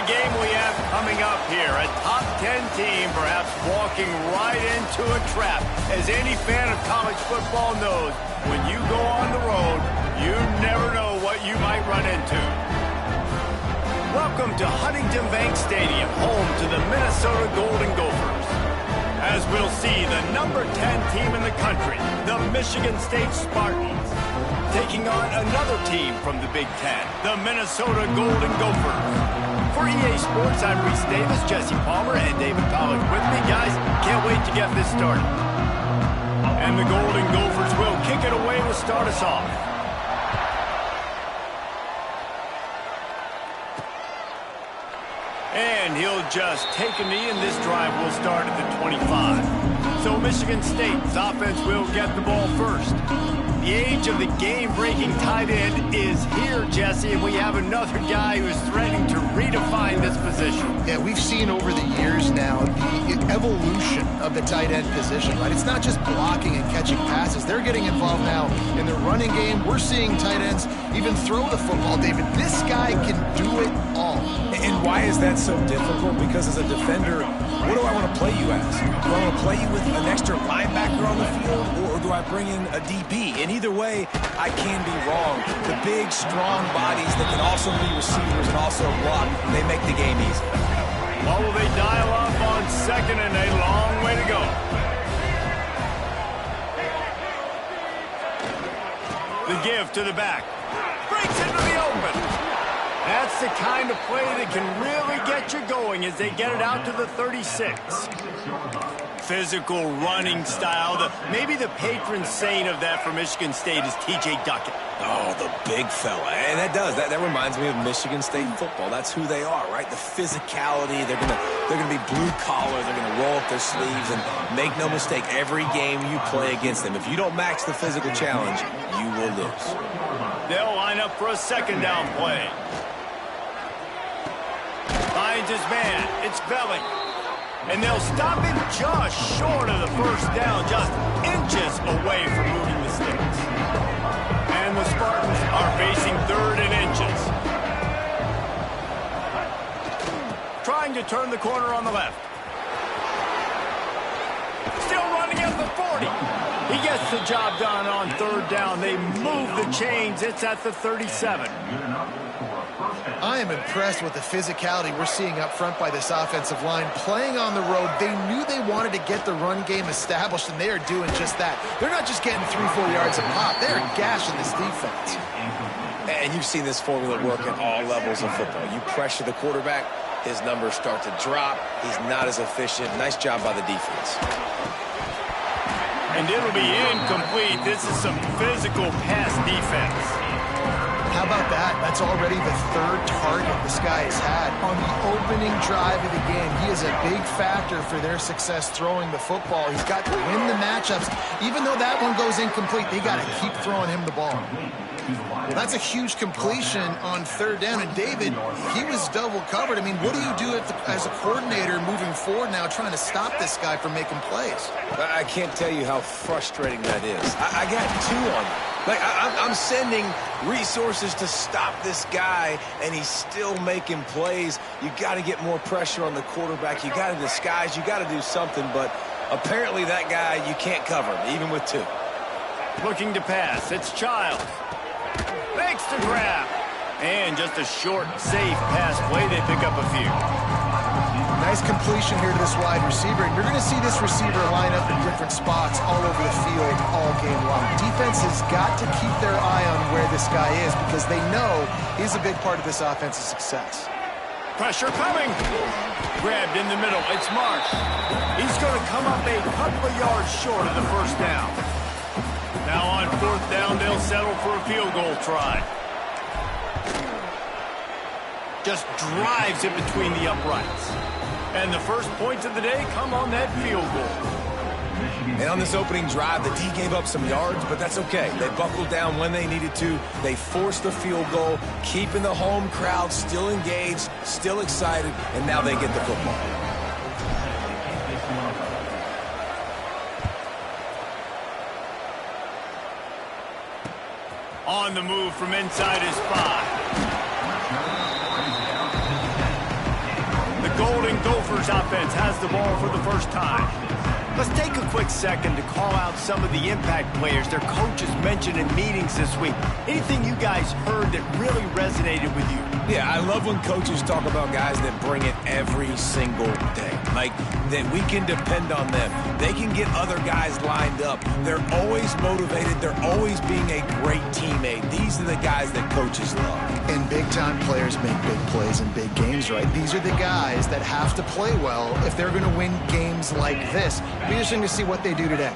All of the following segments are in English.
the game we have coming up here. A top 10 team perhaps walking right into a trap. As any fan of college football knows, when you go on the road, you never know what you might run into. Welcome to Huntington Bank Stadium, home to the Minnesota Golden Gophers. As we'll see, the number 10 team in the country, the Michigan State Spartans, taking on another team from the Big Ten, the Minnesota Golden Gophers. For EA Sports, I'm Reese Davis, Jesse Palmer, and David Collage with me. Guys, can't wait to get this started. And the Golden Gophers will kick it away to start us off. And he'll just take a knee, and this drive will start at the 25. So Michigan State's offense will get the ball first. The age of the game-breaking tight end is here, Jesse, and we have another guy who is threatening to redefine this position. Yeah, we've seen over the years now the evolution of the tight end position, right? It's not just blocking and catching passes. They're getting involved now in the running game. We're seeing tight ends even throw the football, David. This guy can do it all. And why is that so difficult? Because as a defender, what do I want to play you as? Do I want to play you with an extra linebacker on the field, or do I bring in a DB? And either way, I can be wrong. The big, strong bodies that can also be receivers and also block, they make the game easy. What will they dial up on second, and a long way to go? The give to the back. Breaks into the open. That's the kind of play that can really get you going as they get it out to the 36. Physical running style. Maybe the patron saint of that for Michigan State is T.J. Duckett. Oh, the big fella. And that reminds me of Michigan State football. That's who they are, right? The physicality. They're gonna be blue collar. They're gonna roll up their sleeves, and make no mistake, every game you play against them, if you don't match the physical challenge, you will lose. They'll line up for a second down play. Finds his man. It's Belling. And they'll stop him just short of the first down, just inches away from moving the sticks. And the Spartans are facing third and inches. Trying to turn the corner on the left. Still running at the 40. He gets the job done on third down. They move the chains. It's at the 37. I am impressed with the physicality we're seeing up front by this offensive line. Playing on the road, they knew they wanted to get the run game established, and they are doing just that. They're not just getting 3-4 yards a pop. They're gashing this defense. And you've seen this formula work at all levels of football. You pressure the quarterback, his numbers start to drop. He's not as efficient. Nice job by the defense. And it'll be incomplete. This is some physical pass defense. How about that? That's already the third target this guy has had on the opening drive of the game. He is a big factor for their success throwing the football. He's got to win the matchups. Even though that one goes incomplete, they got to keep throwing him the ball. Well, that's a huge completion on third down. And David, he was double covered. I mean, what do you do as a coordinator moving forward now, trying to stop this guy from making plays? I can't tell you how frustrating that is. I got two on him. Like, I'm sending resources to stop this guy, and he's still making plays. You got to get more pressure on the quarterback. You got to disguise. You got to do something. But apparently that guy, you can't cover him, even with two. Looking to pass. It's Child. Makes the grab. And just a short, safe pass play. They pick up a few. Nice completion here to this wide receiver. And you're going to see this receiver line up in different spots all over the field all game long. Defense has got to keep their eye on where this guy is, because they know he's a big part of this offense's success. Pressure coming. Grabbed in the middle. It's Marsh. He's going to come up a couple of yards short of the first down. Now on fourth down, they'll settle for a field goal try. Just drives it between the uprights. And the first points of the day come on that field goal. And on this opening drive, the D gave up some yards, but that's okay. They buckled down when they needed to. They forced the field goal, keeping the home crowd still engaged, still excited, and now they get the football. On the move from inside his spot. Golden Gophers offense has the ball for the first time. Let's take a quick second to call out some of the impact players their coaches mentioned in meetings this week. Anything you guys heard that really resonated with you? Yeah, I love when coaches talk about guys that bring it every single day. Like, that we can depend on them. They can get other guys lined up. They're always motivated. They're always being a great teammate. These are the guys that coaches love. And big-time players make big plays in big games, right? These are the guys that have to play well if they're going to win games like this. Be interesting to see what they do today.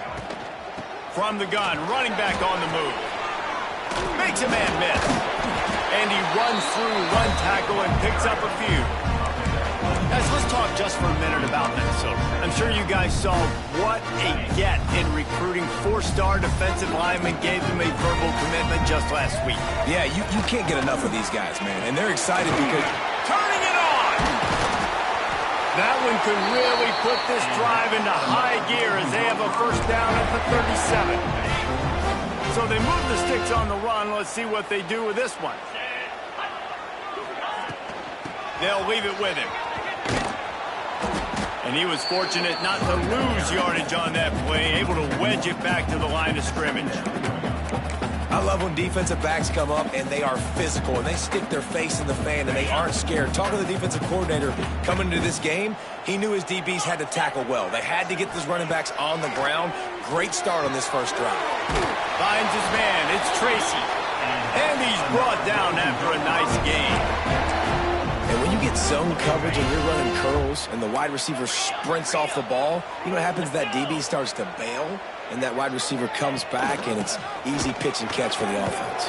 From the gun, running back on the move. Makes a man miss. And he runs through one tackle and picks up a few. Guys, let's talk just for a minute about Minnesota. I'm sure you guys saw what a get in recruiting. 4-star defensive linemen gave them a verbal commitment just last week. Yeah, you can't get enough of these guys, man. And they're excited because... Turning it on! That one could really put this drive into high gear as they have a first down at the 37. So they move the sticks on the run. Let's see what they do with this one. They'll leave it with him. And he was fortunate not to lose yardage on that play, able to wedge it back to the line of scrimmage. I love when defensive backs come up and they are physical and they stick their face in the fan and they aren't scared. Talking to the defensive coordinator coming into this game, he knew his DBs had to tackle well. They had to get those running backs on the ground. Great start on this first drive. Finds his man. It's Tracy. And he's brought down after a nice game. And when you get zone coverage and you're running curls and the wide receiver sprints off the ball, you know what happens? That DB starts to bail and that wide receiver comes back and it's easy pitch and catch for the offense.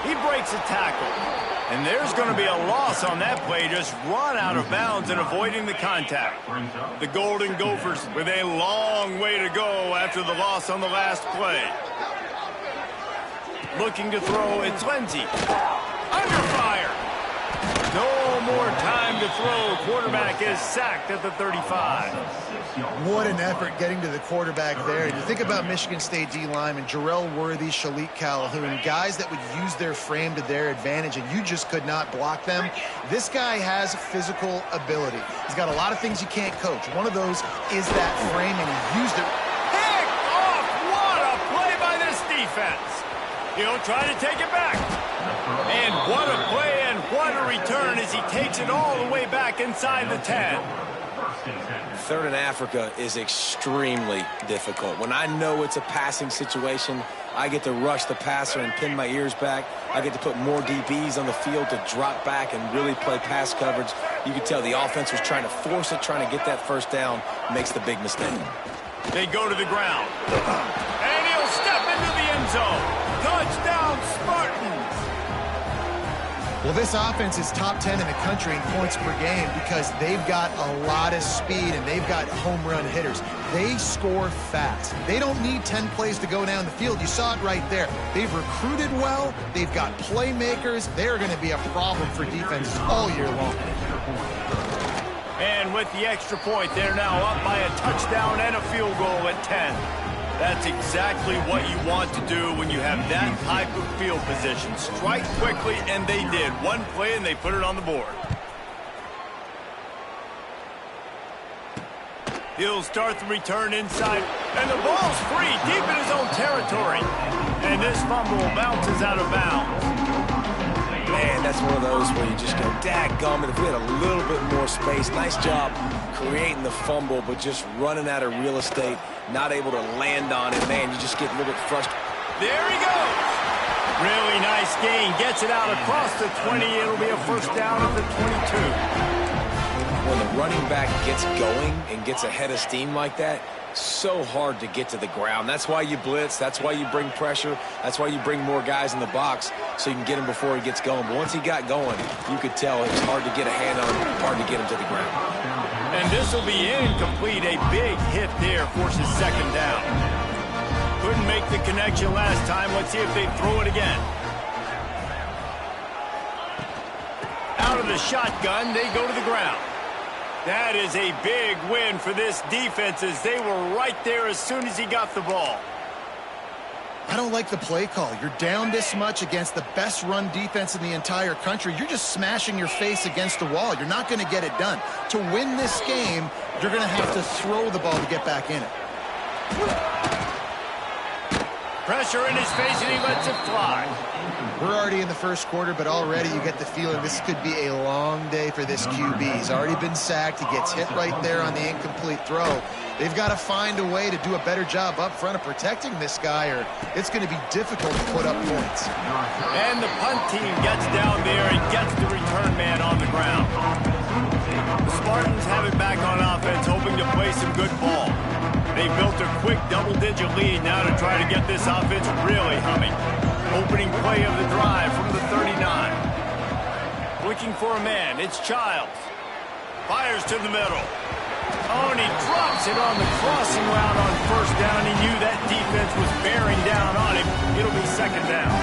He breaks a tackle. And there's going to be a loss on that play, just run out of bounds and avoiding the contact. The Golden Gophers with a long way to go after the loss on the last play. Looking to throw, it's Lindsey. Under fire. No more time to throw. Quarterback is sacked at the 35. What an effort getting to the quarterback there. And you think about Michigan State D linemen, Jarrell Worthy, Shalik Calhoun, guys that would use their frame to their advantage, and you just could not block them. This guy has physical ability. He's got a lot of things you can't coach. One of those is that frame, and he used it. Pick off! What a play by this defense. He'll try to take it back. And what a play and what a return as he takes it all the way back inside the 10. Third in Africa is extremely difficult. When I know it's a passing situation, I get to rush the passer and pin my ears back. I get to put more DBs on the field to drop back and really play pass coverage. You can tell the offense was trying to force it, trying to get that first down, makes the big mistake. They go to the ground. And he'll step into the end zone. Touchdown, Spartans! Well, this offense is top 10 in the country in points per game because they've got a lot of speed and they've got home run hitters. They score fast. They don't need 10 plays to go down the field. You saw it right there. They've recruited well. They've got playmakers. They're going to be a problem for defenses all year long. And with the extra point, they're now up by a touchdown and a field goal at 10. That's exactly what you want to do when you have that type of field position. Strike quickly, and they did. One play, and they put it on the board. He'll start the return inside, and the ball's free, deep in his own territory. And this fumble bounces out of bounds. Man, that's one of those where you just go, dadgummit, if we had a little bit more space. Nice job creating the fumble, but just running out of real estate, not able to land on it. Man, you just get a little bit frustrated. There he goes. Really nice gain. Gets it out across the 20. It'll be a first down at the 22. When the running back gets going and gets ahead of steam like that, so hard to get to the ground. That's why you blitz. That's why you bring pressure. That's why you bring more guys in the box so you can get him before he gets going. But once he got going, you could tell it's hard to get a hand on him, hard to get him to the ground. And this will be incomplete. A big hit there forces second down. Couldn't make the connection last time. Let's see if they throw it again. Out of the shotgun, they go to the ground. That is a big win for this defense as they were right there as soon as he got the ball. I don't like the play call. You're down this much against the best run defense in the entire country. You're just smashing your face against the wall. You're not going to get it done. To win this game, you're going to have to throw the ball to get back in it. Pressure in his face, and he lets it fly. We're already in the first quarter, but already you get the feeling this could be a long day for this QB. He's already been sacked. He gets hit right there on the incomplete throw. They've got to find a way to do a better job up front of protecting this guy, or it's going to be difficult to put up points. And the punt team gets down there and gets the return man on the ground. The Spartans have it back on offense, hoping to play some good ball. They built a quick double-digit lead now to try to get this offense really humming. Opening play of the drive from the 39. Looking for a man. It's Childs. Fires to the middle. Oh, and he drops it on the crossing route on first down. He knew that defense was bearing down on him. It'll be second down.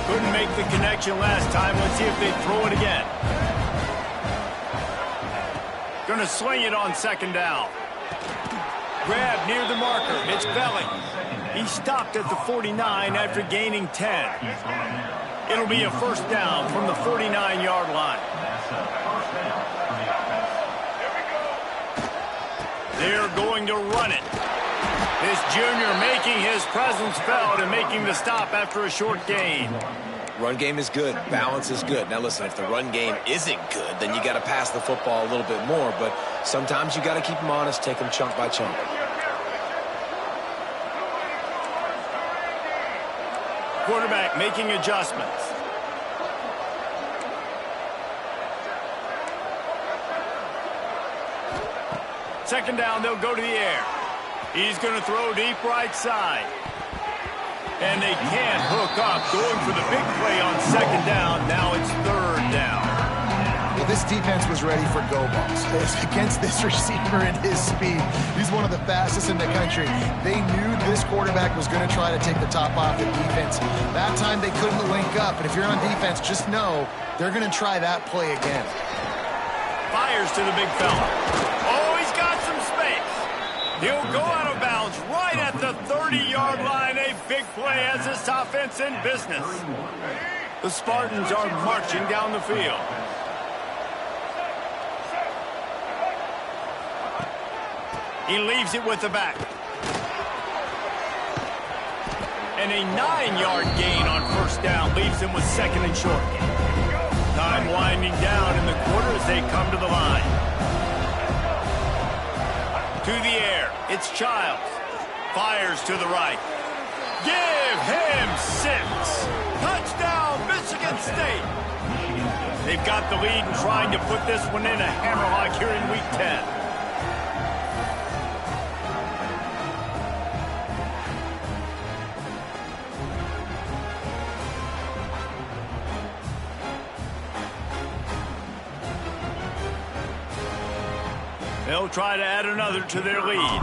Couldn't make the connection last time. Let's see if they throw it again. Gonna sling it on second down. Grab near the marker. It's Belling. He stopped at the 49 after gaining 10. It'll be a first down from the 49-yard line. They're going to run it. This junior making his presence felt and making the stop after a short gain. Run game is good. Balance is good. Now, listen, if the run game isn't good, then you got to pass the football a little bit more. But sometimes you got to keep them honest, take them chunk by chunk. Quarterback making adjustments. Second down, they'll go to the air. He's going to throw deep right side. And they can't hook up. Going for the big play on second down. Now it's third down. Well, this defense was ready for go balls. Against this receiver and his speed, he's one of the fastest in the country. They knew this quarterback was going to try to take the top off the defense. That time they couldn't link up, and if you're on defense, just know they're going to try that play again. Fires to the big fella. Oh, he's got some space. He'll go out of bounds right at the 30-yard line. A big play as this offense in business. The Spartans are marching down the field. He leaves it with the back. And a 9-yard gain on first down leaves him with second and short. Time winding down in the quarter as they come to the line. To the air, it's Childs. Fires to the right. Give him 6. Touchdown, Michigan State. They've got the lead and trying to put this one in a hammerlock here in Week 10. They'll try to add another to their lead.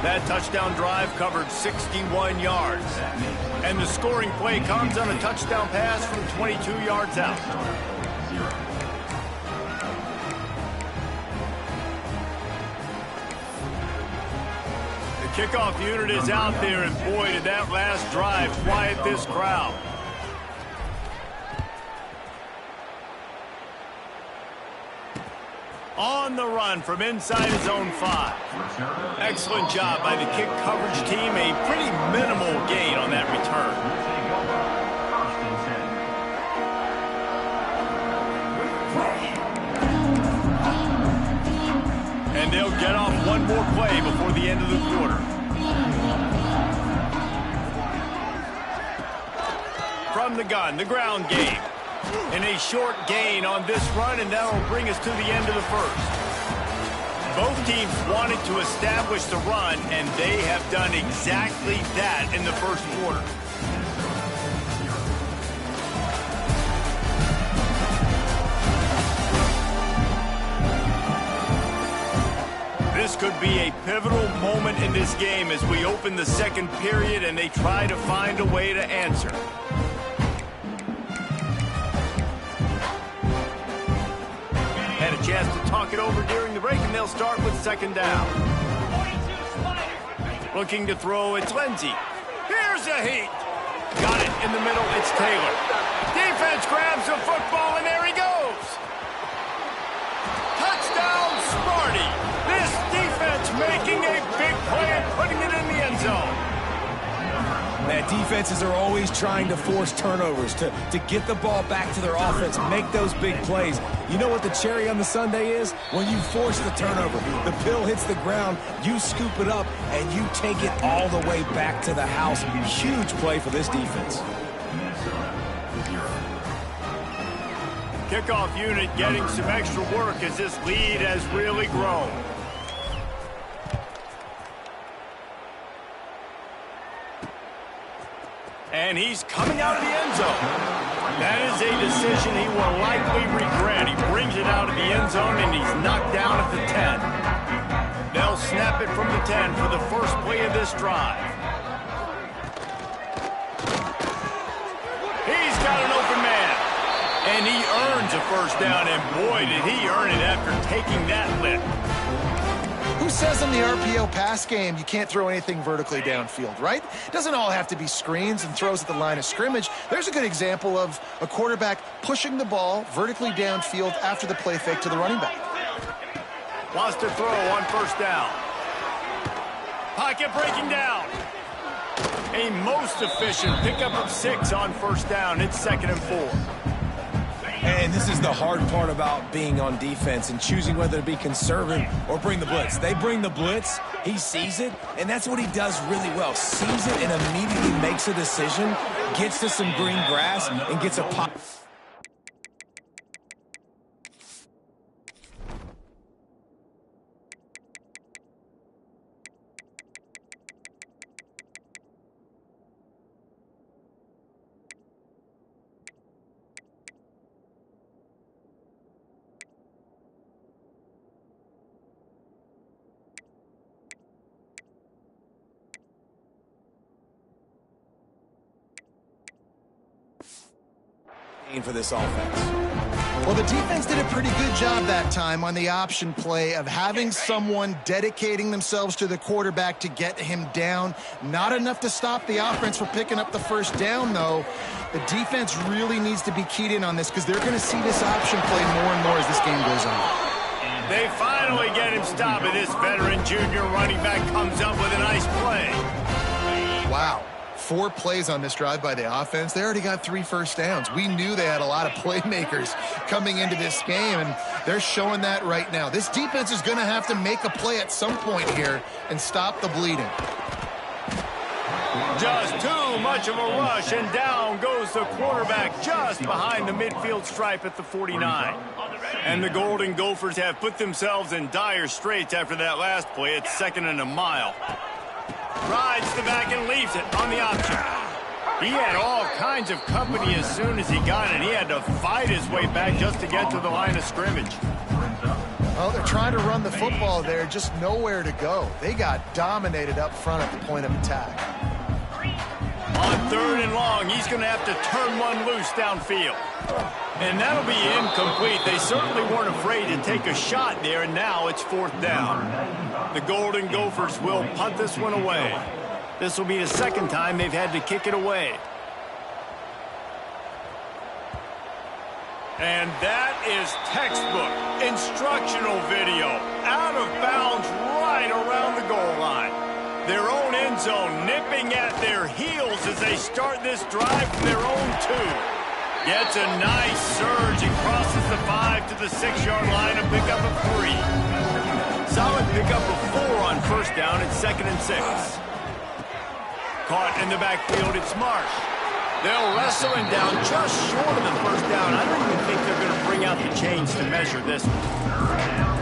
That touchdown drive covered 61 yards. And the scoring play comes on a touchdown pass from 22 yards out. The kickoff unit is out there, and boy, did that last drive quiet this crowd. On the run from inside his own 5. Excellent job by the kick coverage team. A pretty minimal gain on that return. And they'll get off one more play before the end of the quarter. From the gun, the ground game. And a short gain on this run, and that'll bring us to the end of the first. Both teams wanted to establish the run, and they have done exactly that in the first quarter. This could be a pivotal moment in this game as we open the second period and they try to find a way to answer. Had a chance to talk it over during the break, and they'll start with second down. Looking to throw, it's Lindsey. Here's a heat. Got it in the middle, it's Taylor. Defense grabs the football, and there he goes. Touchdown, Sparty. This defense making a big play and putting it in the end zone. Man, defenses are always trying to force turnovers to get the ball back to their offense, make those big plays. You know what the cherry on the sundae is? When you force the turnover, the pill hits the ground, you scoop it up, and you take it all the way back to the house. Huge play for this defense. Kickoff unit getting some extra work as this lead has really grown. And he's coming out of the end zone. That is a decision he will likely regret. He brings it out of the end zone, and he's knocked down at the 10. They'll snap it from the 10 for the first play of this drive. He's got an open man. And he earns a first down, and boy, did he earn it after taking that lift. Who says in the RPO pass game you can't throw anything vertically downfield, right? It doesn't all have to be screens and throws at the line of scrimmage. There's a good example of a quarterback pushing the ball vertically downfield after the play fake to the running back. Wants to throw on first down. Pocket breaking down. A most efficient pickup of 6 on first down. It's 2nd and 4. And this is the hard part about being on defense and choosing whether to be conservative or bring the blitz. They bring the blitz, he sees it, and that's what he does really well. Sees it and immediately makes a decision, gets to some green grass, and gets a pop. For this offense. Well, the defense did a pretty good job that time on the option play of having someone dedicating themselves to the quarterback to get him down. Not enough to stop the offense from picking up the first down, though. The defense really needs to be keyed in on this because they're going to see this option play more and more as this game goes on. They finally get him stopped, and this veteran junior running back comes up with a nice play. Wow. 4 plays on this drive by the offense. They already got 3 first downs. We knew they had a lot of playmakers coming into this game, and they're showing that right now. This defense is going to have to make a play at some point here and stop the bleeding. Just too much of a rush, and down goes the quarterback just behind the midfield stripe at the 49. And the Golden Gophers have put themselves in dire straits after that last play. It's 2nd and a mile. Rides the back and leaves it on the option. He had all kinds of company as soon as he got it. He had to fight his way back just to get to the line of scrimmage. Well, they're trying to run the football there, just nowhere to go. They got dominated up front at the point of attack. On 3rd and long, he's going to have to turn one loose downfield. And that'll be incomplete. They certainly weren't afraid to take a shot there, and now it's 4th down. The Golden Gophers will punt this one away. This will be the 2nd time they've had to kick it away. And that is textbook instructional video. Out of bounds right around the goal line. Their own end zone nipping at their heels as they start this drive from their own 2. Gets a nice surge and crosses the 5 to the 6-yard line, a pickup of 3. Solid pickup of 4 on first down. It's 2nd and 6. Caught in the backfield, it's Marsh. They'll wrestle him down just short of the first down. I don't even think they're going to bring out the chains to measure this one.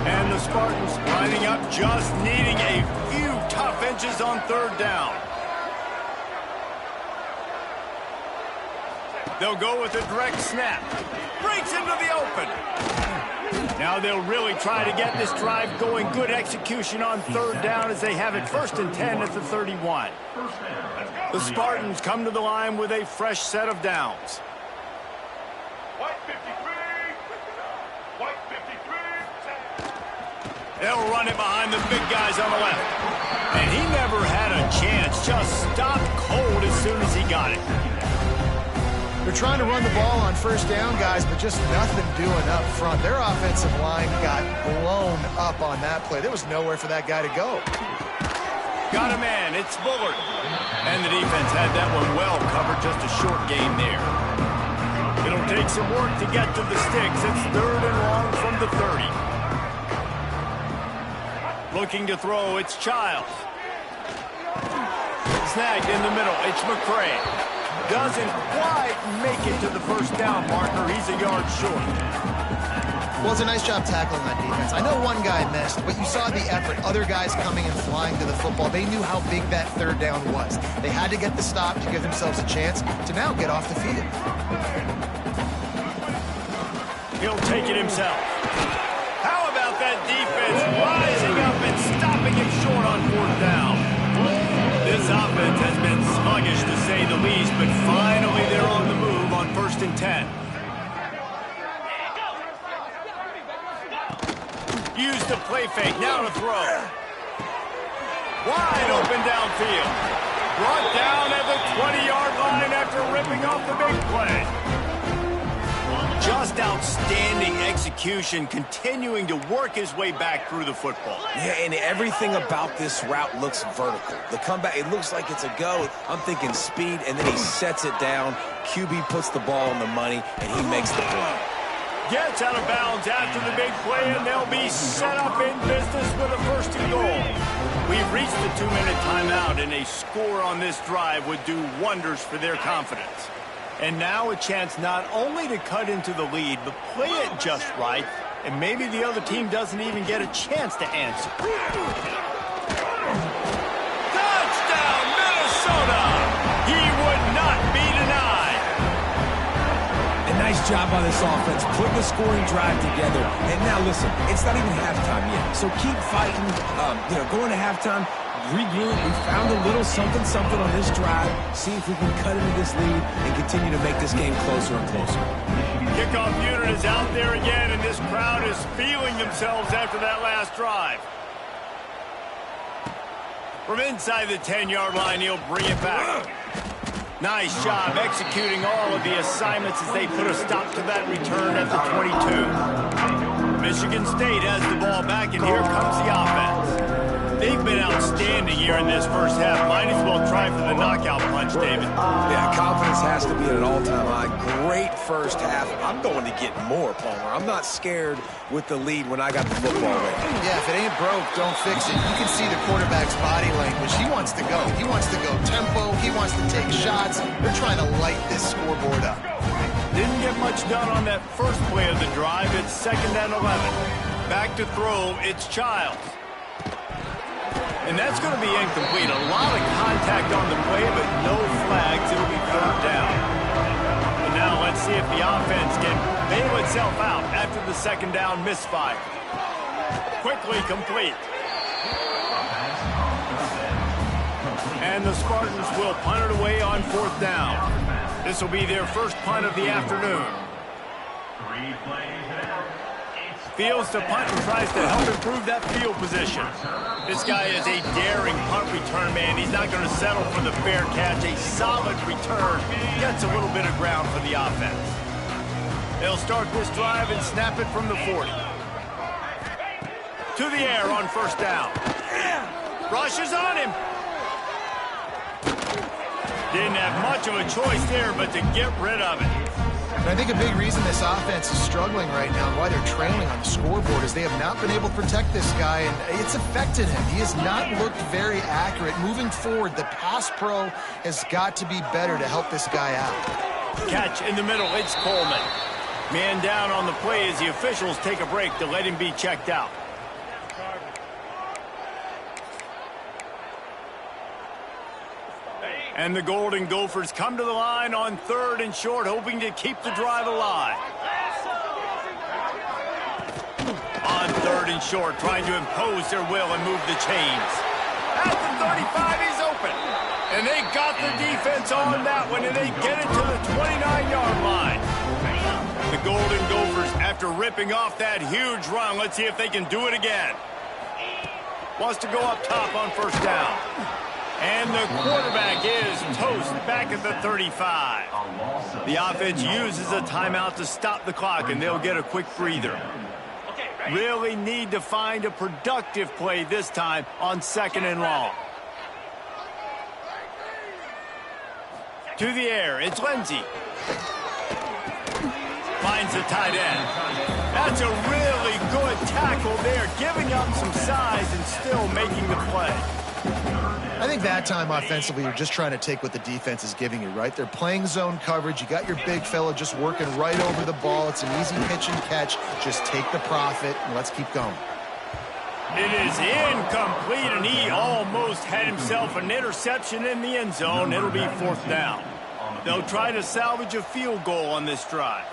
And the Spartans lining up, just needing a few tough inches on 3rd down. They'll go with a direct snap. Breaks into the open. Now they'll really try to get this drive going. Good execution on 3rd down as they have it 1st and 10 at the 31. The Spartans come to the line with a fresh set of downs. White 53. White 53. They'll run it behind the big guys on the left. And he never had a a chance, just stopped cold as soon as he got it. They're trying to run the ball on first down, guys, but just nothing doing up front. Their offensive line got blown up on that play. There was nowhere for that guy to go. Got a man, it's Bullard. And the defense had that one well covered, just a short gain there. It'll take some work to get to the sticks. It's 3rd and long from the 30. Looking to throw, it's Childs. Snagged in the middle, it's McCray. Doesn't quite make it to the first down marker. He's a yard short. Well, it's a nice job tackling that defense. I know one guy missed, but you saw the effort. Other guys coming and flying to the football. They knew how big that 3rd down was. They had to get the stop to give themselves a chance to now get off the field. He'll take it himself. How about that defense rising up and stopping him short on 4th down? This offense has been sluggish to say the least, but finally they're on the move on 1st and 10. Use the play fake, now to throw. Wide open downfield. Brought down at the 20-yard line after ripping off the big play. Just outstanding execution, continuing to work his way back through the football. Yeah, and everything about this route looks vertical. The comeback, it looks like it's a go. I'm thinking speed, and then he sets it down. QB puts the ball on the money, and he makes the play. Gets out of bounds after the big play, and they'll be set up in business with a 1st and goal. We've reached the 2-minute timeout, and a score on this drive would do wonders for their confidence. And now a chance not only to cut into the lead, but play it just right, and maybe the other team doesn't even get a chance to answer. Touchdown, Minnesota! He would not be denied. A nice job on this offense, putting the scoring drive together. And now listen, it's not even halftime yet, so keep fighting. Going to halftime. Regroup. We found a little something on this drive. See if we can cut into this lead and continue to make this game closer and closer. Kickoff unit is out there again, and this crowd is feeling themselves after that last drive. From inside the 10-yard line, he'll bring it back. Nice job executing all of the assignments as they put a stop to that return at the 22. Michigan State has the ball back, and here comes the offense. They've been outstanding here in this first half. Might as well try for the knockout punch, David. Yeah, confidence has to be at an all-time high. Great first half. I'm going to get more, Palmer. I'm not scared with the lead when I got the football ready. Yeah, if it ain't broke, don't fix it. You can see the quarterback's body language. He wants to go. He wants to go tempo. He wants to take shots. They're trying to light this scoreboard up. Didn't get much done on that first play of the drive. It's 2nd and 11. Back to throw, it's Childs. And that's going to be incomplete. A lot of contact on the play, but no flags. It'll be 3rd down. And now let's see if the offense can bail itself out after the 2nd down misfire. Quickly complete. And the Spartans will punt it away on 4th down. This will be their first punt of the afternoon. Fields to punt and tries to help improve that field position. This guy is a daring punt return man. He's not going to settle for the fair catch. A solid return. Gets a little bit of ground for the offense. They'll start this drive and snap it from the 40. To the air on 1st down. Rushes on him. Didn't have much of a choice there, but to get rid of it. And I think a big reason this offense is struggling right now and why they're trailing on the scoreboard is they have not been able to protect this guy, and it's affected him. He has not looked very accurate. Moving forward, the pass pro has got to be better to help this guy out. Catch in the middle, it's Coleman. Man down on the play as the officials take a break to let him be checked out. And the Golden Gophers come to the line on 3rd and short, hoping to keep the drive alive. On 3rd and short, trying to impose their will and move the chains. At the 35, he's open. And they got the defense on that one, and they get it to the 29-yard line. The Golden Gophers, after ripping off that huge run, let's see if they can do it again. Wants to go up top on 1st down. And the quarterback is toast back at the 35. The offense uses a timeout to stop the clock, and they'll get a quick breather. Really need to find a productive play this time on 2nd and long. To the air, it's Lindsey. Finds the tight end. That's a really good tackle there, giving up some size and still making the play. I think that time offensively, you're just trying to take what the defense is giving you, right? They're playing zone coverage. You got your big fella just working right over the ball. It's an easy pitch and catch. Just take the profit and let's keep going. It is incomplete, and he almost had himself an interception in the end zone. It'll be 4th down. They'll try to salvage a field goal on this drive.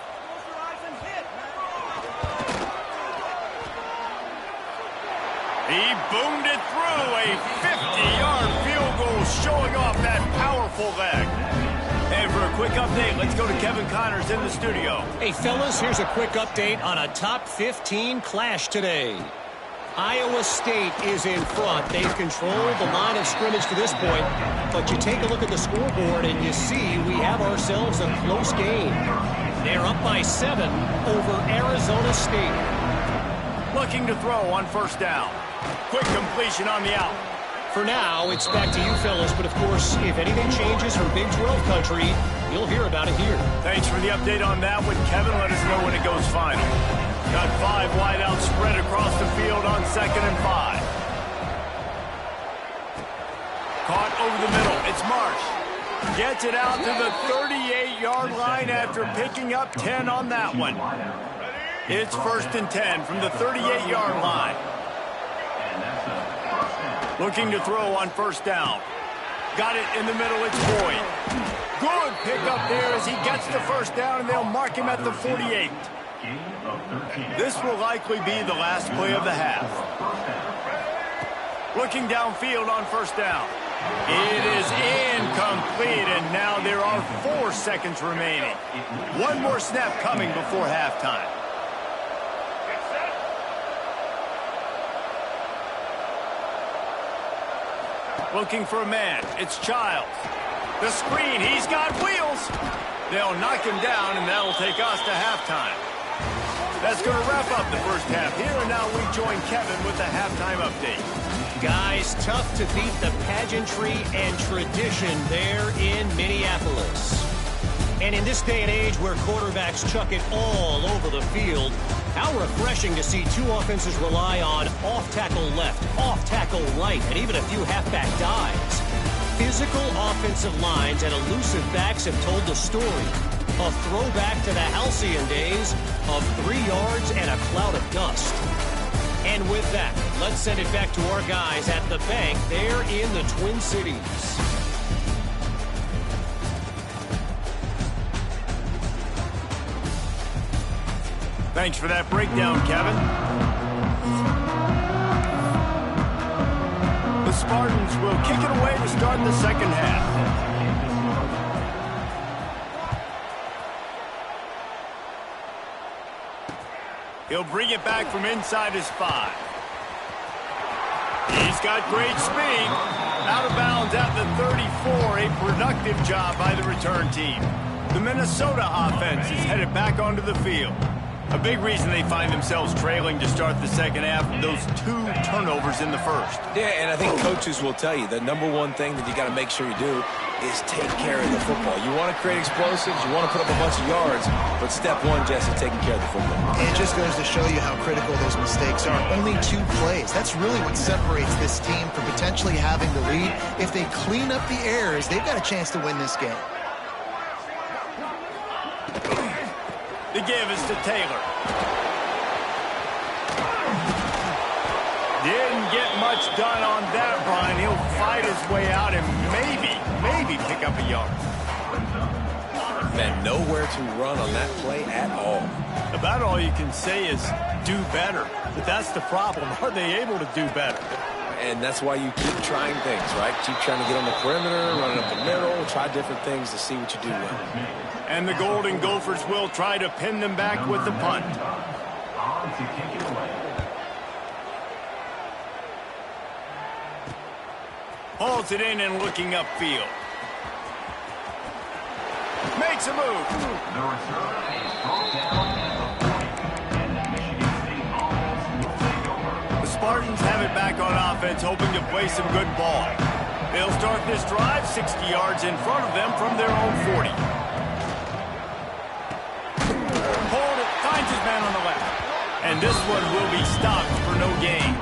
He boomed it through, a 50-yard field goal showing off that powerful leg. And for a quick update, let's go to Kevin Connors in the studio. Hey, fellas, here's a quick update on a top 15 clash today. Iowa State is in front. They've controlled the line of scrimmage to this point, but you take a look at the scoreboard and you see we have ourselves a close game. They're up by 7 over Arizona State. Looking to throw on 1st down. Quick completion on the out. For now, it's back to you fellas, but of course, if anything changes from Big 12 country, you'll hear about it here. Thanks for the update on that one, Kevin. Let us know when it goes final. Got 5 wideouts spread across the field on 2nd and 5. Caught over the middle. It's Marsh. Gets it out to the 38-yard line after picking up 10 on that one. It's 1st and 10 from the 38-yard line. Looking to throw on 1st down. Got it in the middle. It's Boyd. Good pickup there as he gets the 1st down, and they'll mark him at the 48. This will likely be the last play of the half. Looking downfield on 1st down. It is incomplete, and now there are 4 seconds remaining. One more snap coming before halftime. Looking for a man. It's Childs. The screen. He's got wheels. They'll knock him down, and that'll take us to halftime. That's going to wrap up the first half here, and now we join Kevin with the halftime update. Guys, tough to beat the pageantry and tradition there in Minneapolis. And in this day and age where quarterbacks chuck it all over the field, how refreshing to see 2 offenses rely on off-tackle left, off-tackle right, and even a few halfback dives. Physical offensive lines and elusive backs have told the story. A throwback to the halcyon days of 3 yards and a cloud of dust. And with that, let's send it back to our guys at the bank there in the Twin Cities. Thanks for that breakdown, Kevin. The Spartans will kick it away to start the second half. He'll bring it back from inside his 5. He's got great speed. Out of bounds at the 34. A productive job by the return team. The Minnesota offense is headed back onto the field. A big reason they find themselves trailing to start the second half, those 2 turnovers in the first. Yeah, and I think coaches will tell you the #1 thing that you got to make sure you do is take care of the football. You want to create explosives, you want to put up a bunch of yards, but step 1, Jesse, taking care of the football. And it just goes to show you how critical those mistakes are. Only 2 plays. That's really what separates this team from potentially having the lead. If they clean up the errors, they've got a chance to win this game. The give is to Taylor. Didn't get much done on that, Brian. He'll fight his way out and maybe pick up a yard. Man, nowhere to run on that play at all. About all you can say is do better. But that's the problem. Are they able to do better? And that's why you keep trying things, right? Keep trying to get on the perimeter, running up the middle, try different things to see what you do well. And the Golden Gophers will try to pin them back with the punt. Hauls it in and looking upfield. Makes a move. The Spartans have it back on offense, hoping to play some good ball. They'll start this drive 60 yards in front of them from their own 40. Hold it, finds his man on the left. And this one will be stopped for no gain.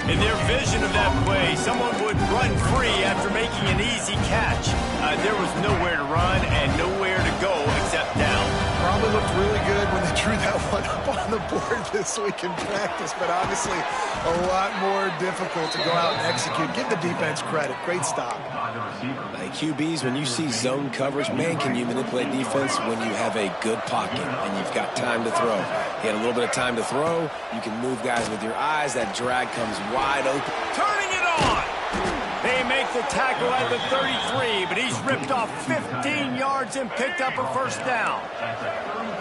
In their vision of that play, someone would run free after making an easy catch. There was nowhere to run and nowhere to go except down. Probably looked really good when they drew that one up on the board this week in practice, but obviously a lot more difficult to go out and execute. Give the defense credit. Great stop. Like QBs, when you see zone coverage, man, can you manipulate defense when you have a good pocket and you've got time to throw. He had a little bit of time to throw. You can move guys with your eyes. That drag comes wide open. Turning it on! They make the tackle at the 33, but he's ripped off 15 yards and picked up a first down.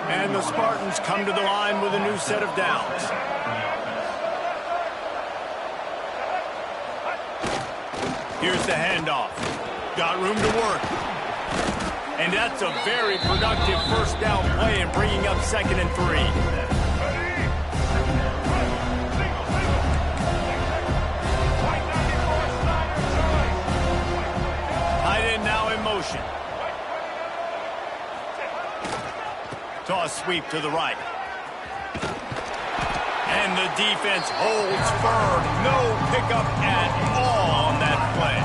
And the Spartans come to the line with a new set of downs. Here's the handoff. Got room to work. And that's a very productive first down play and bringing up 2nd and 3. Now in motion. Toss sweep to the right. And the defense holds firm. No pickup at all on that play.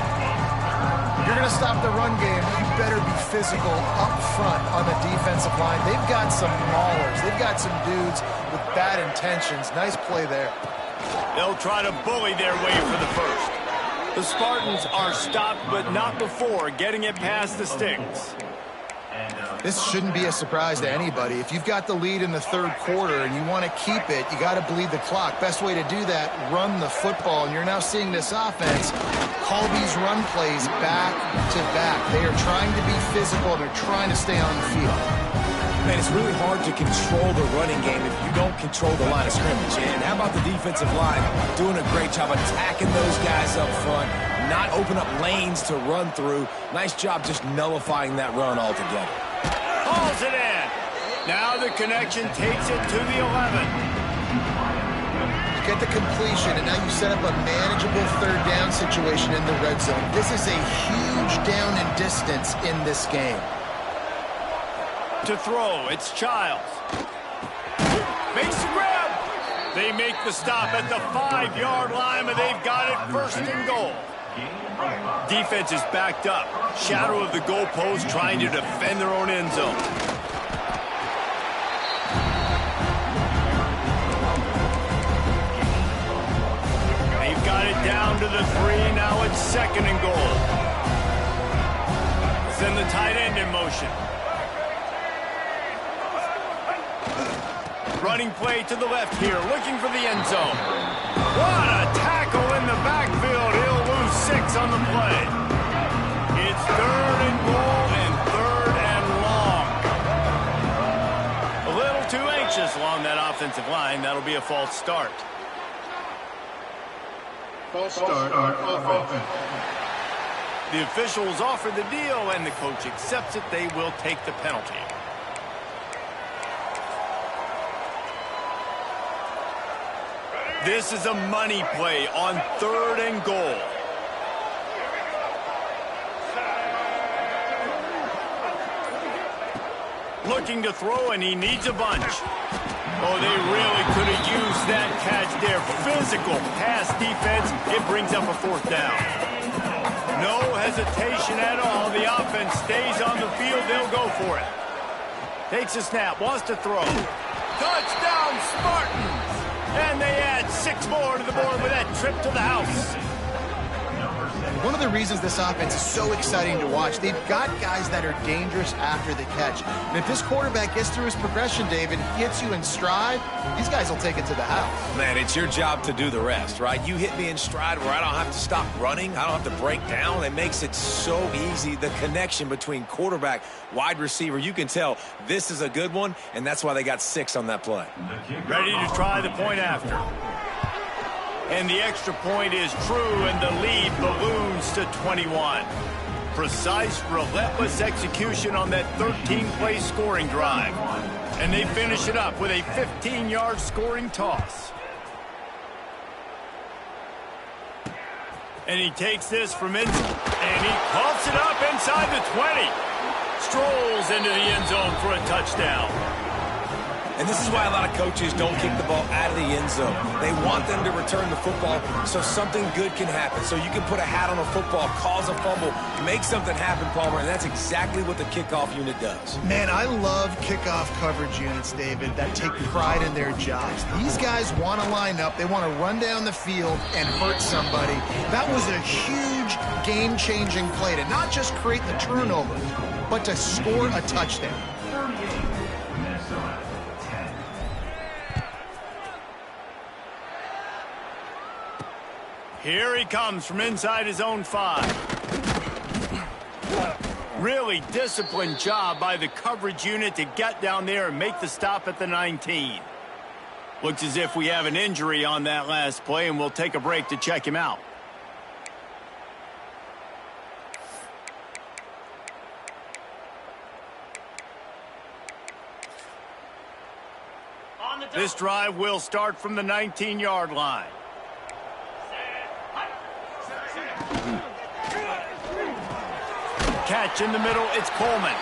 If you're going to stop the run game, you better be physical up front on the defensive line. They've got some maulers. They've got some dudes with bad intentions. Nice play there. They'll try to bully their way for the first. The Spartans are stopped, but not before getting it past the sticks. This shouldn't be a surprise to anybody. If you've got the lead in the third quarter and you want to keep it, you got to bleed the clock. Best way to do that, run the football. And you're now seeing this offense call these run plays back to back. They are trying to be physical. They're trying to stay on the field. Man, it's really hard to control the running game if you don't control the line of scrimmage. And how about the defensive line doing a great job attacking those guys up front, not open up lanes to run through. Nice job just nullifying that run altogether. Hauls it in. Now the connection takes it to the 11. You get the completion, and now you set up a manageable third down situation in the red zone. This is a huge down in distance in this game. To throw, it's Childs. Makes the grab. They make the stop at the 5-yard line, but they've got it 1st and goal. Defense is backed up. Shadow of the goalpost trying to defend their own end zone. They've got it down to the 3. Now it's 2nd and goal. Send the tight end in motion. Running play to the left here, looking for the end zone. What a tackle in the backfield. He'll lose 6 on the play. It's 3rd and goal and 3rd and long. A little too anxious along that offensive line. That'll be a false start. False start on offense. The officials offer the deal, and the coach accepts it. They will take the penalty. This is a money play on 3rd and goal. Looking to throw, and he needs a bunch. Oh, they really could have used that catch there. Physical pass defense. It brings up a 4th down. No hesitation at all. The offense stays on the field. They'll go for it. Takes a snap. Wants to throw. Touchdown, Spartans! And they add 6 more to the board with that trip to the house. One of the reasons this offense is so exciting to watch, they've got guys that are dangerous after the catch. And if this quarterback gets through his progression, David, he hits you in stride, these guys will take it to the house. Man, it's your job to do the rest, right? You hit me in stride where I don't have to stop running. I don't have to break down. It makes it so easy. The connection between quarterback, wide receiver, you can tell this is a good one, and that's why they got 6 on that play. Ready to try the point after. And the extra point is true, and the lead balloons to 21. Precise, relentless execution on that 13-play scoring drive. And they finish it up with a 15-yard scoring toss. And he takes this from inside, and he pumps it up inside the 20. Strolls into the end zone for a touchdown. And this is why a lot of coaches don't kick the ball out of the end zone. They want them to return the football so something good can happen. So you can put a hat on a football, cause a fumble, make something happen, Palmer, and that's exactly what the kickoff unit does. Man, I love kickoff coverage units, David, that take pride in their jobs. These guys want to line up. They want to run down the field and hurt somebody. That was a huge game-changing play to not just create the turnover, but to score a touchdown. Here he comes from inside his own 5. Really disciplined job by the coverage unit to get down there and make the stop at the 19. Looks as if we have an injury on that last play, and we'll take a break to check him out. This drive will start from the 19-yard line. Catch in the middle, it's Coleman.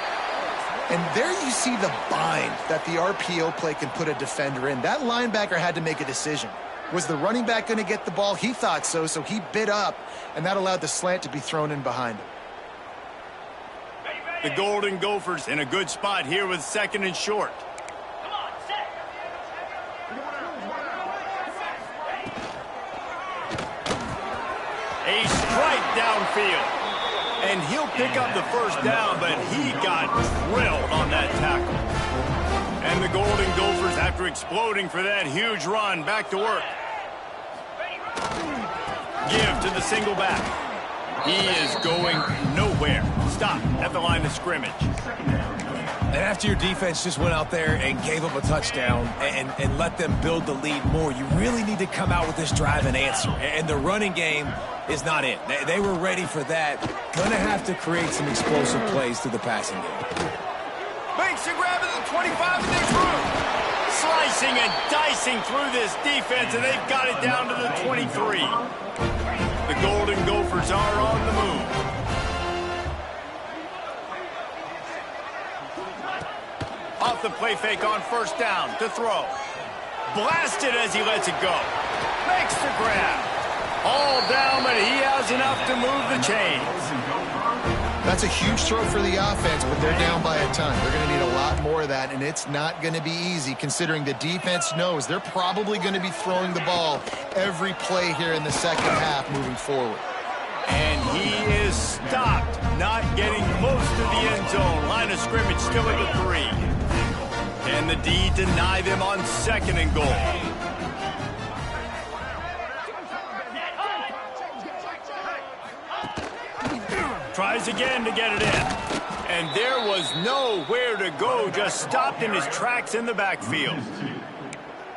And there you see the bind that the RPO play can put a defender in. That linebacker had to make a decision. Was the running back going to get the ball? He thought so, so he bit up, and that allowed the slant to be thrown in behind him. The Golden Gophers in a good spot here with 2nd and short. A strike downfield. And he'll pick up the first down, but he got drilled on that tackle. And the Golden Gophers, after exploding for that huge run, back to work. Give to the single back. He is going nowhere. Stop at the line of scrimmage. And after your defense just went out there and gave up a touchdown and let them build the lead more, you really need to come out with this drive and answer. And the running game is not it. They were ready for that. Going to have to create some explosive plays through the passing game. Makes a grab at the 25 and they through. Slicing and dicing through this defense, and they've got it down to the 23. The Golden Gophers are on the move. Off the play fake on first down to throw. Blasted as he lets it go. Makes the grab. All down, but he has enough to move the chains. That's a huge throw for the offense, but they're down by a ton. They're going to need a lot more of that, and it's not going to be easy considering the defense knows they're probably going to be throwing the ball every play here in the second half moving forward. And he is stopped, not getting close to the end zone. Line of scrimmage still at the 3. And the D deny them on 2nd and goal. Tries again to get it in. And there was nowhere to go, just stopped in his tracks in the backfield.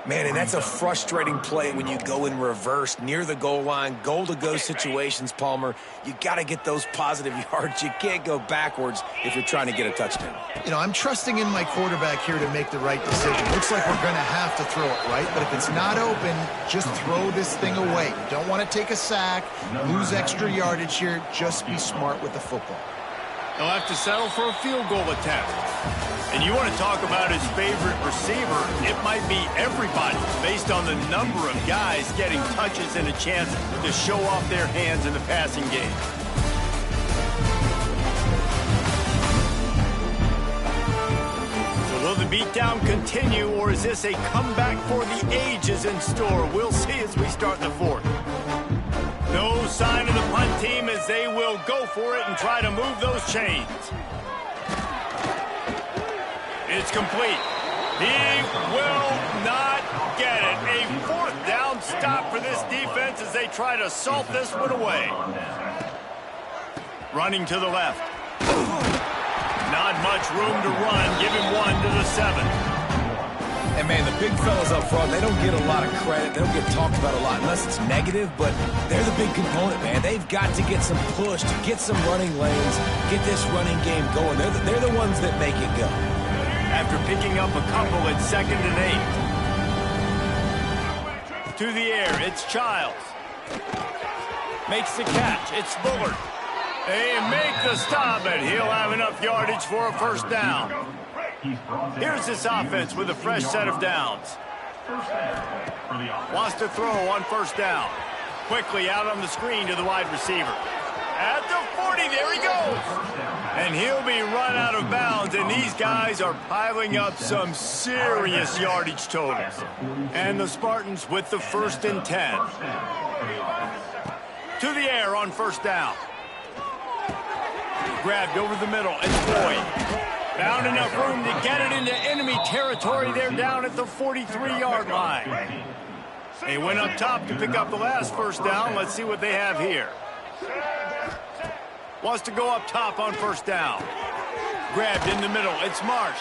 Man, and that's a frustrating play when you go in reverse near the goal line, goal-to-go situations, Palmer. You got to get those positive yards. You can't go backwards if you're trying to get a touchdown. You know, I'm trusting in my quarterback here to make the right decision. Looks like we're going to have to throw it, right? But if it's not open, just throw this thing away. You don't want to take a sack, lose extra yardage here. Just be smart with the football. He'll have to settle for a field goal attempt. And you want to talk about his favorite receiver, it might be everybody based on the number of guys getting touches and a chance to show off their hands in the passing game. So will the beatdown continue, or is this a comeback for the ages in store? We'll see as we start the 4th. No sign of the punt team as they will go for it and try to move those chains. It's complete. He will not get it. A 4th down stop for this defense as they try to salt this one away. Running to the left. Not much room to run. Give him 1 to the 7. And, man, the big fellas up front, they don't get a lot of credit. They don't get talked about a lot unless it's negative, but they're the big component, man. They've got to get some push, to get some running lanes, get this running game going. They're the ones that make it go. After picking up a couple at 2nd and 8. To the air, it's Childs. Makes the catch, it's Bullard. They make the stop, and he'll have enough yardage for a first down. Here's this offense with a fresh set of downs. Wants to throw on first down. Quickly out on the screen to the wide receiver. At the 40, there he goes. And he'll be run out of bounds, and these guys are piling up some serious yardage totals. And the Spartans with the 1st and 10. To the air on first down. Grabbed over the middle, it's Boyd. Found enough room to get it into enemy territory. They're down at the 43-yard line. They went up top to pick up the last first down. Let's see what they have here. Wants to go up top on first down. Grabbed in the middle, it's Marsh.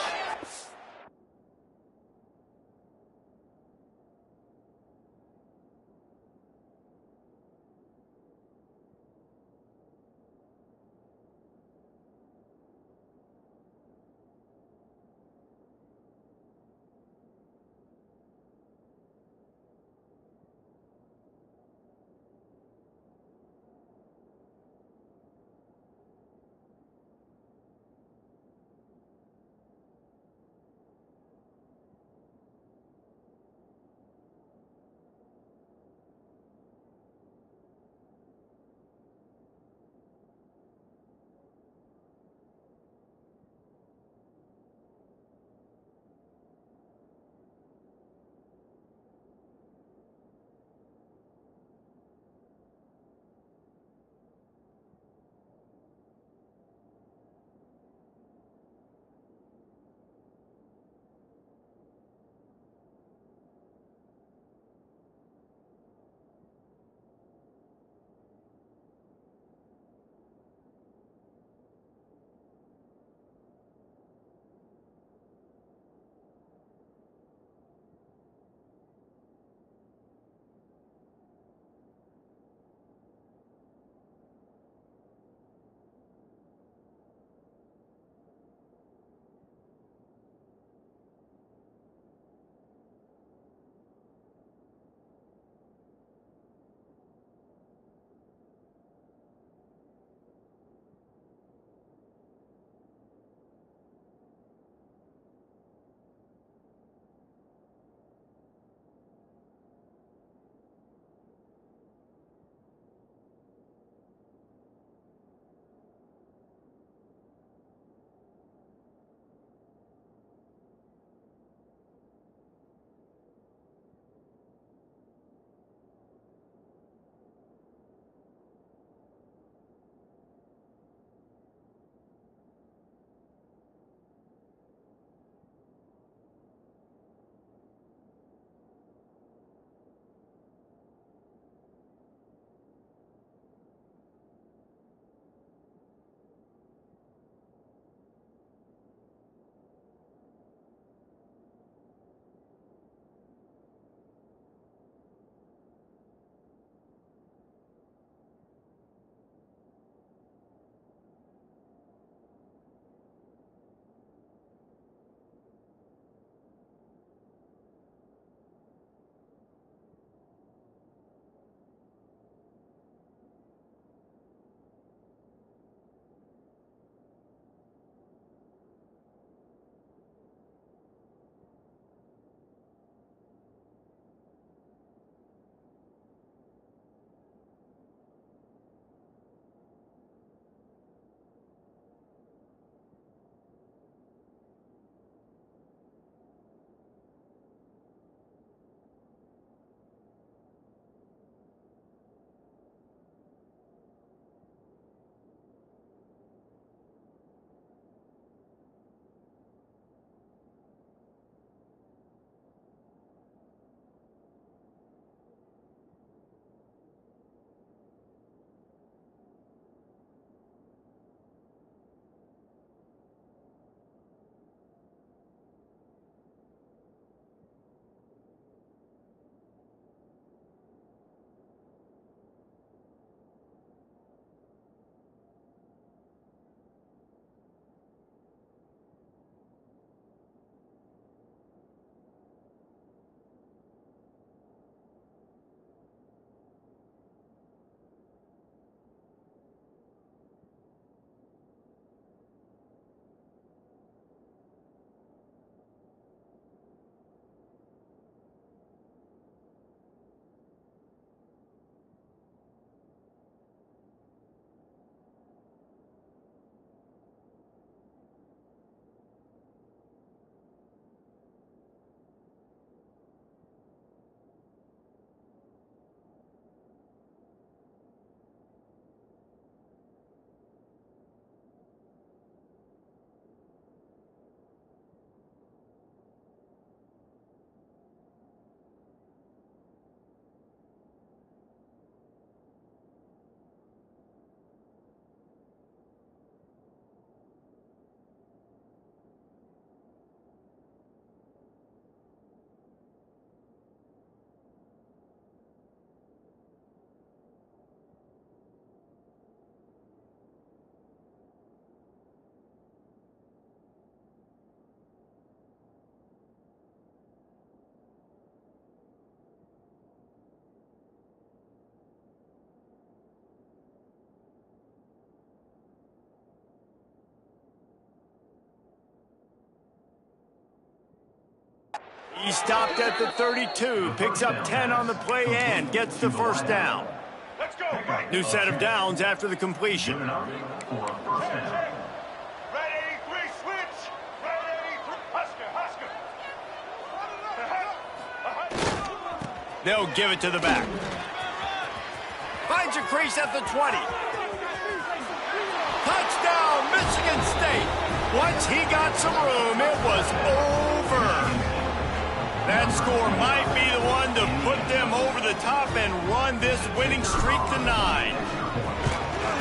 stopped at the 32, picks up 10 on the play and gets the first down. Let's go. New set of downs after the completion. Ready, 3, switch. Ready, 3. Husker. They'll give it to the back. Finds a crease at the 20. Touchdown, Michigan State. Once he got some room, it was over. That score might be the one to put them over the top and run this winning streak to 9.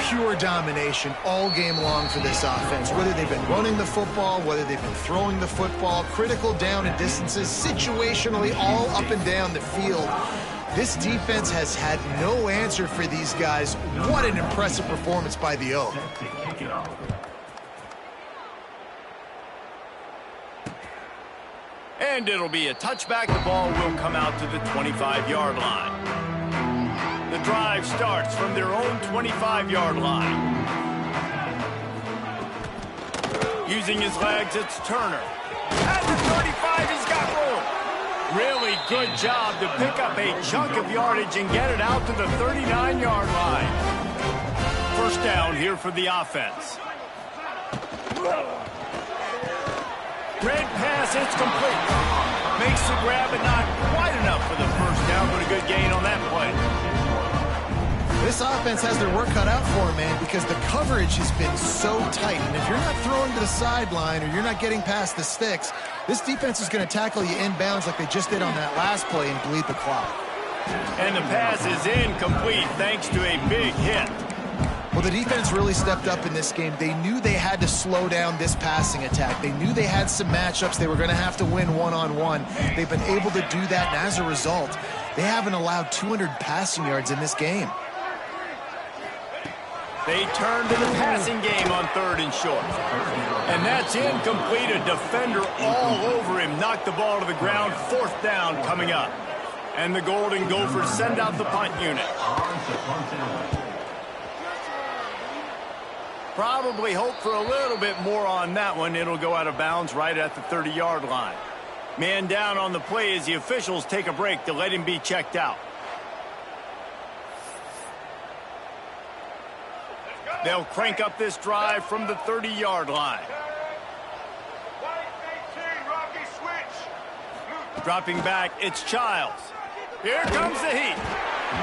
Pure domination all game long for this offense. Whether they've been running the football, whether they've been throwing the football, critical down and distances, situationally all up and down the field. This defense has had no answer for these guys. What an impressive performance by the O. And it'll be a touchback. The ball will come out to the 25-yard line. The drive starts from their own 25-yard line. Using his legs, it's Turner. At the 35, he's got room. Really good job to pick up a chunk of yardage and get it out to the 39-yard line. First down here for the offense. Red pass, it's complete. Makes the grab, but not quite enough for the first down, but a good gain on that play. This offense has their work cut out for them, man, because the coverage has been so tight. And if you're not throwing to the sideline or you're not getting past the sticks, this defense is going to tackle you inbounds like they just did on that last play and bleed the clock. And the pass is incomplete thanks to a big hit. Well, the defense really stepped up in this game. They knew they had to slow down this passing attack. They knew they had some matchups they were going to have to win one-on-one. They've been able to do that, and as a result, they haven't allowed 200 passing yards in this game. They turn to the passing game on 3rd and short. And that's incomplete. A defender all over him. Knocked the ball to the ground. 4th down coming up. And the Golden Gophers send out the punt unit. Probably hope for a little bit more on that one. It'll go out of bounds right at the 30-yard line. Man down on the play as the officials take a break to let him be checked out. They'll crank up this drive from the 30-yard line. Dropping back, it's Childs. Here comes the heat.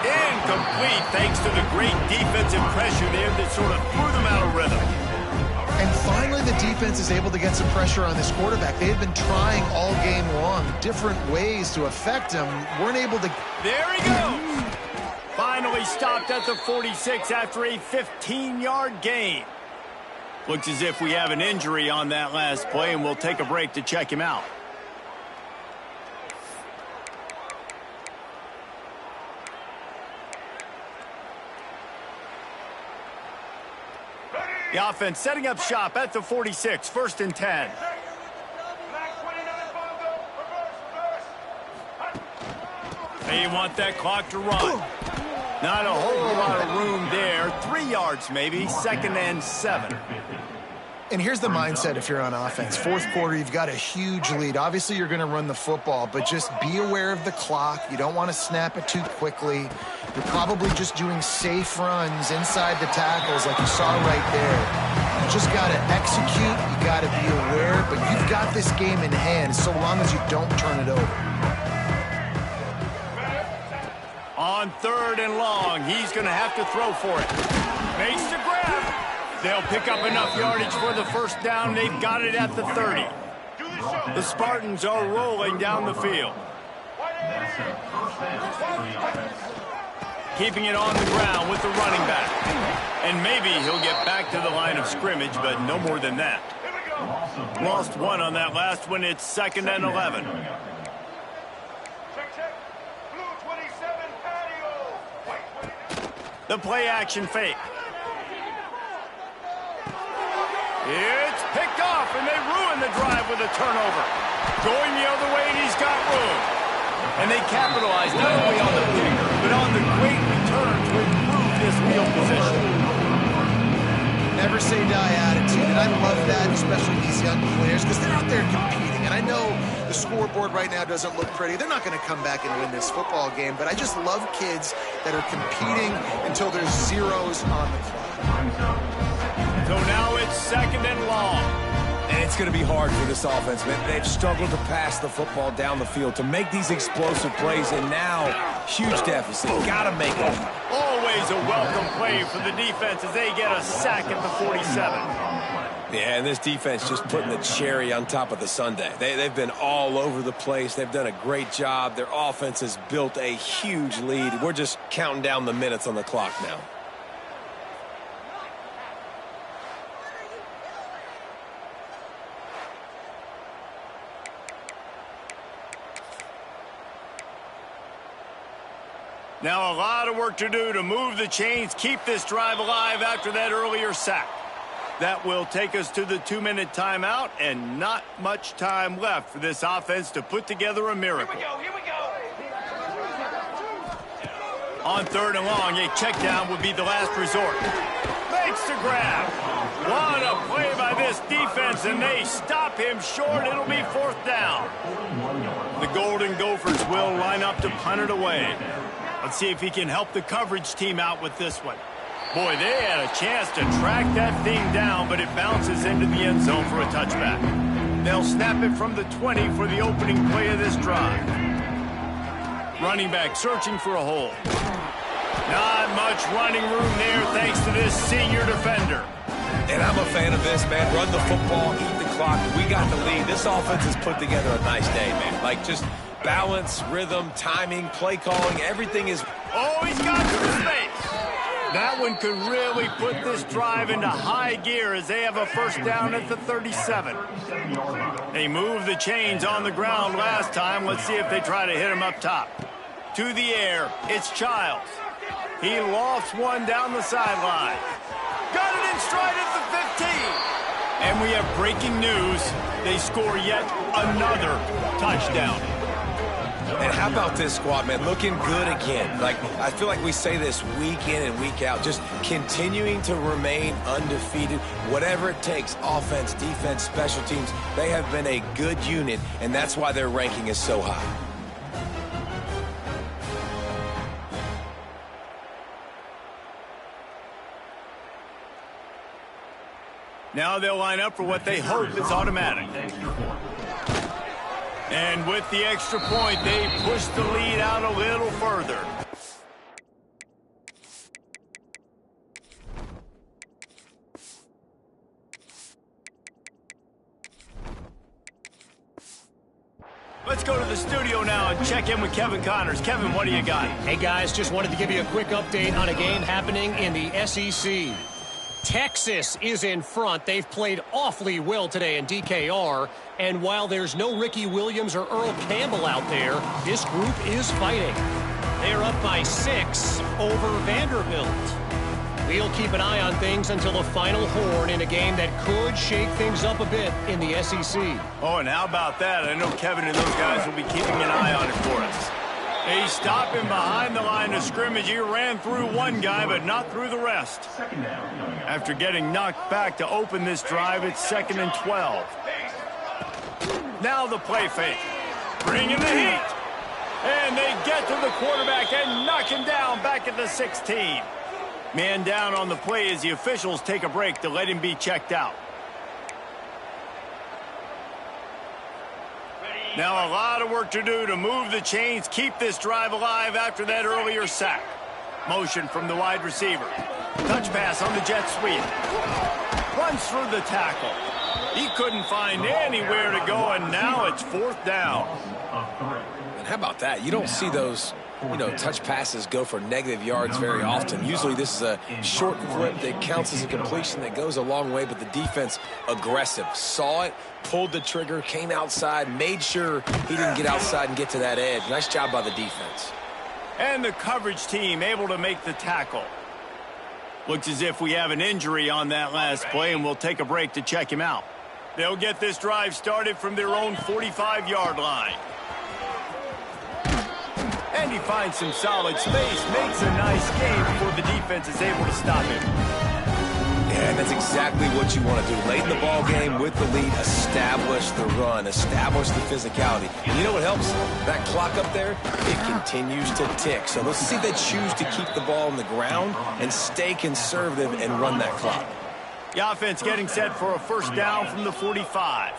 Incomplete thanks to the great defensive pressure there that sort of threw them out of rhythm. And finally, the defense is able to get some pressure on this quarterback. They had been trying all game long different ways to affect him. Weren't able to... There he goes. Finally stopped at the 46 after a 15-yard gain. Looks as if we have an injury on that last play, and we'll take a break to check him out. The offense setting up shop at the 46, 1st and 10. They want that clock to run. Not a whole lot of room there. 3 yards maybe, 2nd and 7. And here's the mindset if you're on offense. 4th quarter, you've got a huge lead. Obviously, you're going to run the football, but just be aware of the clock. You don't want to snap it too quickly. You're probably just doing safe runs inside the tackles like you saw right there. You just got to execute. You got to be aware, but you've got this game in hand so long as you don't turn it over. On 3rd and long, he's going to have to throw for it. Makes the grab. They'll pick up enough yardage for the first down. They've got it at the 30. The Spartans are rolling down the field. Keeping it on the ground with the running back. And maybe he'll get back to the line of scrimmage, but no more than that. Lost 1 on that last one. It's 2nd and 11. The play action fake. It's picked off, and they ruin the drive with a turnover. Going the other way, and he's got room. And they capitalize not only on the pick, but on the great return to improve this field position. Never say die attitude, and I love that, especially these young players, because they're out there competing. winning. And I know the scoreboard right now doesn't look pretty. They're not going to come back and win this football game, but I just love kids that are competing until there's zeros on the clock. So now it's second and long. And it's going to be hard for this offense, man. They've struggled to pass the football down the field, to make these explosive plays, and now huge deficit. Got to make them. Always a welcome play for the defense as they get a sack at the 47. Yeah, and this defense just putting the cherry on top of the sundae. They've been all over the place. They've done a great job. Their offense has built a huge lead. We're just counting down the minutes on the clock now. Now a lot of work to do to move the chains, keep this drive alive after that earlier sack. That will take us to the 2-minute timeout, and not much time left for this offense to put together a miracle. Here we go. On third and long, a check down would be the last resort. Makes the grab. What a play by this defense, and they stop him short. It'll be fourth down. The Golden Gophers will line up to punt it away. Let's see if he can help the coverage team out with this one. Boy, they had a chance to track that thing down, but it bounces into the end zone for a touchback. They'll snap it from the 20 for the opening play of this drive. Running back searching for a hole. Not much running room there thanks to this senior defender. And I'm a fan of this, man. Run the football, eat the clock. We got the lead. This offense has put together a nice day, man. Like, just balance, rhythm, timing, play calling, everything is... Oh, he's got some space. That one could really put this drive into high gear as they have a first down at the 37. They moved the chains on the ground last time. Let's see if they try to hit him up top. To the air, it's Childs. He lofts one down the sideline. Got it in stride at the 15. And we have breaking news. They score yet another touchdown. And how about this squad, man? Looking good again. Like, I feel like we say this week in and week out, just continuing to remain undefeated. Whatever it takes, offense, defense, special teams, they have been a good unit, and that's why their ranking is so high. Now they'll line up for what they hope is automatic. And with the extra point, they push the lead out a little further. Let's go to the studio now and check in with Kevin Connors. Kevin, what do you got? Hey, guys, just wanted to give you a quick update on a game happening in the SEC. Texas is in front. They've played awfully well today in DKR. And while there's no Ricky Williams or Earl Campbell out there, this group is fighting. They're up by 6 over Vanderbilt. We'll keep an eye on things until the final horn in a game that could shake things up a bit in the SEC. Oh, and how about that? I know Kevin and those guys will be keeping an eye on it for us. They stop him behind the line of scrimmage. He ran through one guy, but not through the rest. After getting knocked back to open this drive, it's 2nd and 12. Now the play fake. Bringing the heat. And they get to the quarterback and knock him down back at the 16. Man down on the play as the officials take a break to let him be checked out. Now a lot of work to do to move the chains, keep this drive alive after that earlier sack. Motion from the wide receiver. Touch pass on the jet sweep. Runs through the tackle. He couldn't find anywhere to go, and now it's 4th down. And how about that? You don't see those, touch passes go for negative yards very often. Usually this is a short flip that counts as a completion that goes a long way, but the defense aggressive. Saw it, pulled the trigger, came outside, made sure he didn't get outside and get to that edge. Nice job by the defense. And the coverage team able to make the tackle. Looks as if we have an injury on that last play, and we'll take a break to check him out. They'll get this drive started from their own 45-yard line. And he finds some solid space, makes a nice game before the defense is able to stop him. And that's exactly what you want to do. Late in the ball game with the lead, establish the run, establish the physicality. And you know what helps? That clock up there, it continues to tick. So let's see if they choose to keep the ball on the ground and stay conservative and run that clock. The offense getting set for a first down from the 45.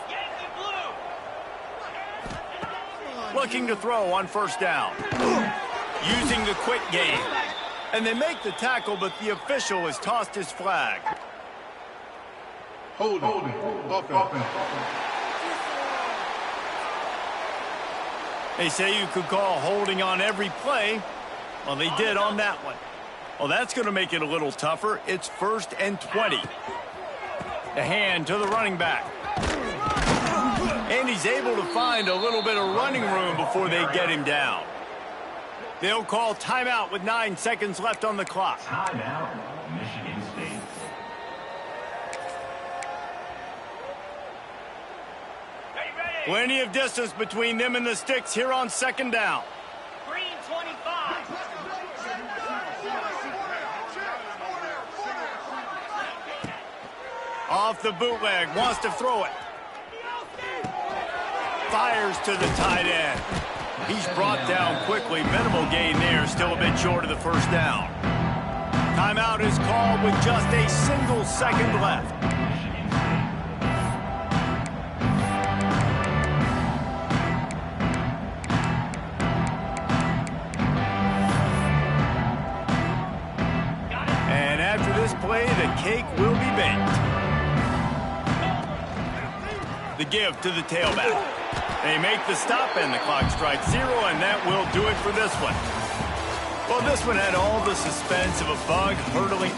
Looking to throw on first down. Using the quick game. And they make the tackle, but the official has tossed his flag. Hold it. Offense. They say you could call holding on every play. Well, they did on that one. Well, that's going to make it a little tougher. It's 1st and 20. The hand to the running back. And he's able to find a little bit of running room before they get him down. They'll call timeout with 9 seconds left on the clock. Timeout, Michigan State. Plenty of distance between them and the sticks here on 2nd down. Green 25. Off the bootleg, wants to throw it. Fires to the tight end. He's brought down quickly. Minimal gain there, still a bit short of the first down. Timeout is called with just a single second left. And after this play, the cake will be baked. The give to the tailback. They make the stop, and the clock strikes 0, and that will do it for this one. Well, this one had all the suspense of a bug hurtling.